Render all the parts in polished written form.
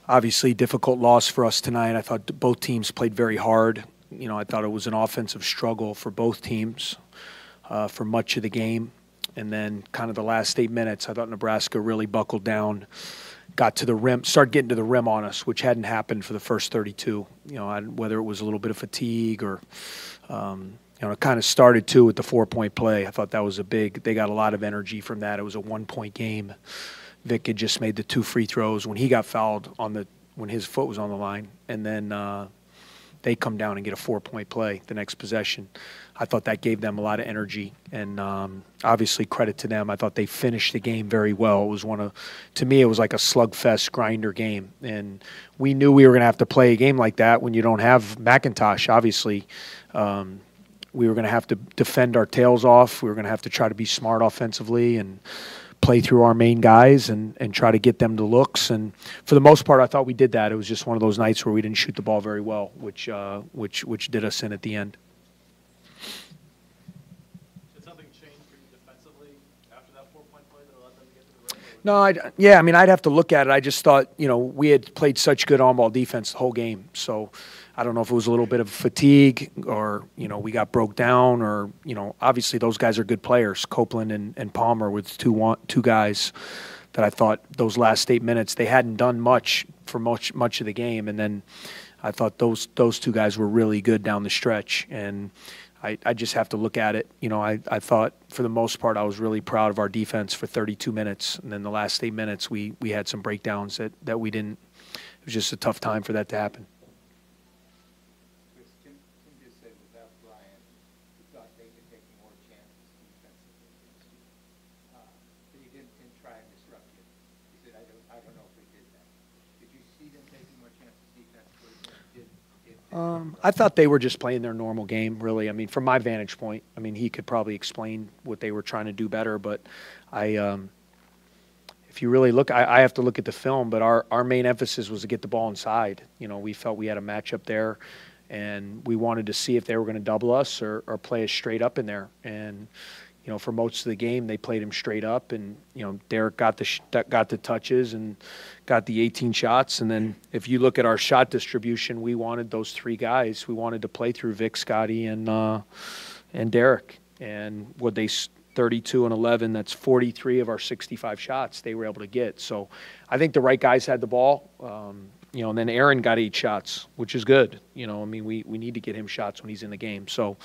Obviously, difficult loss for us tonight. I thought both teams played very hard. I thought it was an offensive struggle for both teams for much of the game. And then kind of the last 8 minutes, I thought Nebraska really buckled down, got to the rim, started getting to the rim on us, which hadn't happened for the first 32. Whether it was a little bit of fatigue or, it kind of started too with the 4-point play. I thought that was they got a lot of energy from that. It was a 1-point game. Vic had just made the 2 free throws when he got fouled when his foot was on the line. And then they come down and get a 4-point play the next possession. I thought that gave them a lot of energy, and obviously credit to them. I thought they finished the game very well. It was to me, it was like a slugfest grinder game, and we knew we were going to have to play a game like that when you don't have McIntosh. Obviously, we were going to have to defend our tails off. We were going to have to try to be smart offensively and play through our main guys and try to get them to looks. And for the most part, I thought we did that. It was just one of those nights where we didn't shoot the ball very well, which did us in at the end. Did something change for you defensively after that 4-point play that allowed them to get to the rim? No, I'd have to look at it. I just thought, we had played such good on-ball defense the whole game. So I don't know if it was a little bit of fatigue or, we got broke down or, obviously those guys are good players. Copeland and Palmer were the two guys that I thought those last 8 minutes, they hadn't done much for much of the game. And then I thought those 2 guys were really good down the stretch. And I just have to look at it. I thought for the most part I was really proud of our defense for 32 minutes. And then the last 8 minutes we had some breakdowns that we didn't. It was just a tough time for that to happen. I thought they were just playing their normal game, really. I mean, from my vantage point, he could probably explain what they were trying to do better. But if you really look, I have to look at the film, but our main emphasis was to get the ball inside. We felt we had a matchup there, and we wanted to see if they were going to double us or play us straight up in there. And, for most of the game, they played him straight up, and, Derek got the touches and got the 18 shots. And then if you look at our shot distribution, we wanted those 3 guys. We wanted to play through Vic, Scotty, and Derek. And what they 32 and 11, that's 43 of our 65 shots they were able to get. So I think the right guys had the ball. And then Aaron got 8 shots, which is good. We need to get him shots when he's in the game. So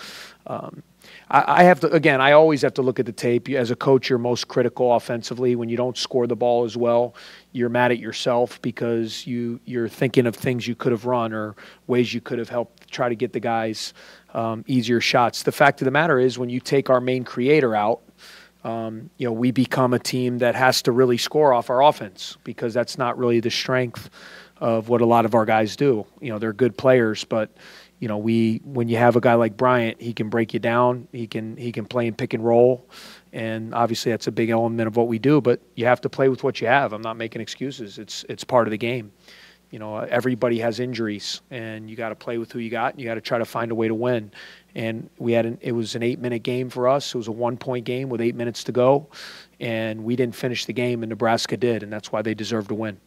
I have to, again, I always have to look at the tape. As a coach, you're most critical offensively. When you don't score the ball as well, you're mad at yourself because you're thinking of things you could have run or ways you could have helped try to get the guys easier shots. The fact of the matter is when you take our main creator out, we become a team that has to really score off our offense because that's not really the strength of what a lot of our guys do. They're good players, but when you have a guy like Bryant, he can break you down. He can play in pick and roll, and obviously that's a big element of what we do. But you have to play with what you have. I'm not making excuses. It's part of the game. Everybody has injuries, and you got to play with who you got. And you got to try to find a way to win. And it was an 8-minute game for us. It was a 1-point game with 8 minutes to go, and we didn't finish the game, and Nebraska did, and that's why they deserved to win.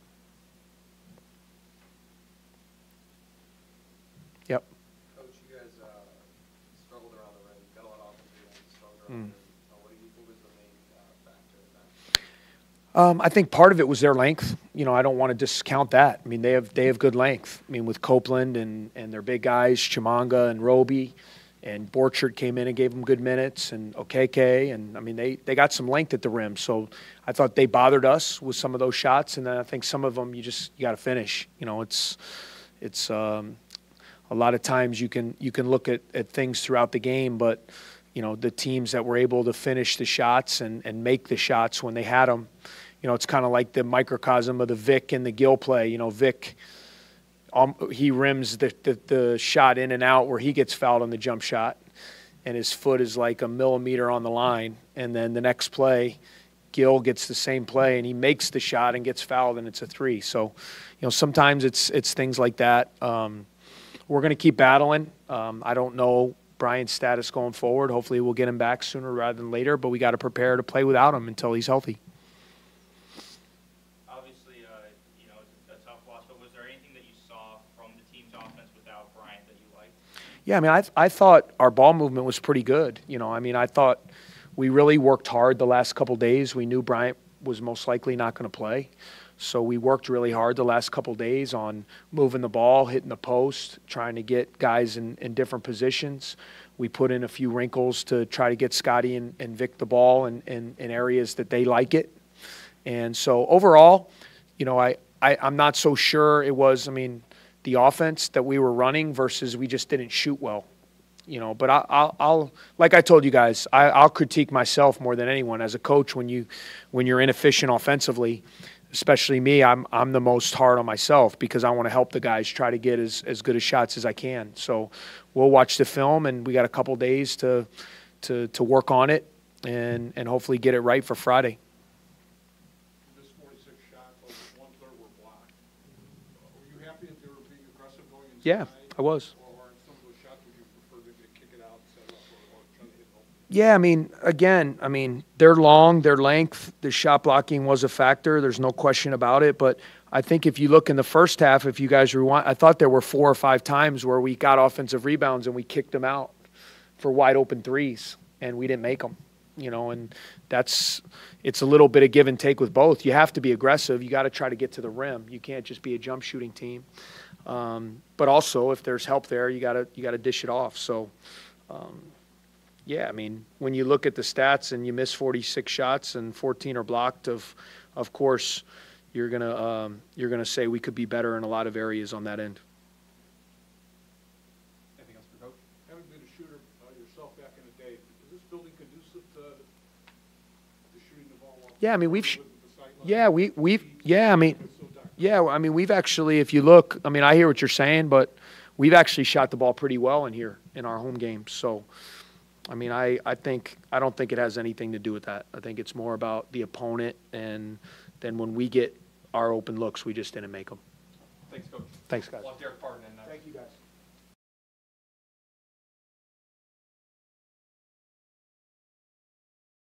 I think part of it was their length. I don't want to discount that. They have good length. With Copeland and their big guys, Chimanga and Roby, and Borchert came in and gave them good minutes, and Okeke, and they got some length at the rim. So I thought they bothered us with some of those shots, and then I think some of them you got to finish. It's a lot of times you can look at things throughout the game, but the teams that were able to finish the shots and make the shots when they had them. It's kind of like the microcosm of the Vic and the Gill play. Vic, he rims the shot in and out where he gets fouled on the jump shot, and his foot is like a millimeter on the line. And then the next play, Gill gets the same play, and he makes the shot and gets fouled, and it's a 3. So, sometimes it's things like that. We're going to keep battling. I don't know Brian's status going forward. Hopefully we'll get him back sooner rather than later, but we got to prepare to play without him until he's healthy. Obviously, it's a tough loss, but was Yeah, I mean, I thought our ball movement was pretty good. You know, I mean, I thought we really worked hard the last couple days. We knew Bryant was most likely not going to play. So we worked really hard the last couple days on moving the ball, hitting the post, trying to get guys in different positions. We put in a few wrinkles to try to get Scotty and Vic the ball in areas that they like it. And so overall, you know, I'm not so sure it was, I mean, the offense that we were running versus we just didn't shoot well. You know, but I'll like I told you guys, I'll critique myself more than anyone as a coach when you're inefficient offensively, especially me. I'm the most hard on myself because I want to help the guys try to get as good a shots as I can. So we'll watch the film, and we got a couple days to work on it and hopefully get it right for Friday. This 46 shots, like 1/3 were blocked. Were you happy that they were being aggressive going inside? Yeah, I was. Yeah, I mean, again, I mean, they're long, their length, the shot blocking was a factor. There's no question about it. But I think if you look in the first half, if you guys rewind, I thought there were 4 or 5 times where we got offensive rebounds and we kicked them out for wide open threes, and we didn't make them. You know, and it's a little bit of give and take with both. You have to be aggressive. You got to try to get to the rim. You can't just be a jump shooting team. But also, if there's help there, you got to dish it off. So. Yeah, I mean, when you look at the stats and you miss 46 shots and 14 are blocked, of course, you're gonna say we could be better in a lot of areas on that end. Anything else for Coach? Having been a shooter yourself back in the day, is this building conducive to shooting the ball off? Yeah, I mean we've actually, if you look, I mean, I hear what you're saying, but we've actually shot the ball pretty well in here in our home games. So. I mean, I don't think it has anything to do with that. I think it's more about the opponent, and then when we get our open looks, we just didn't make them. Thanks, Coach. Thanks, guys. Well, Derek Parton and thank you, guys.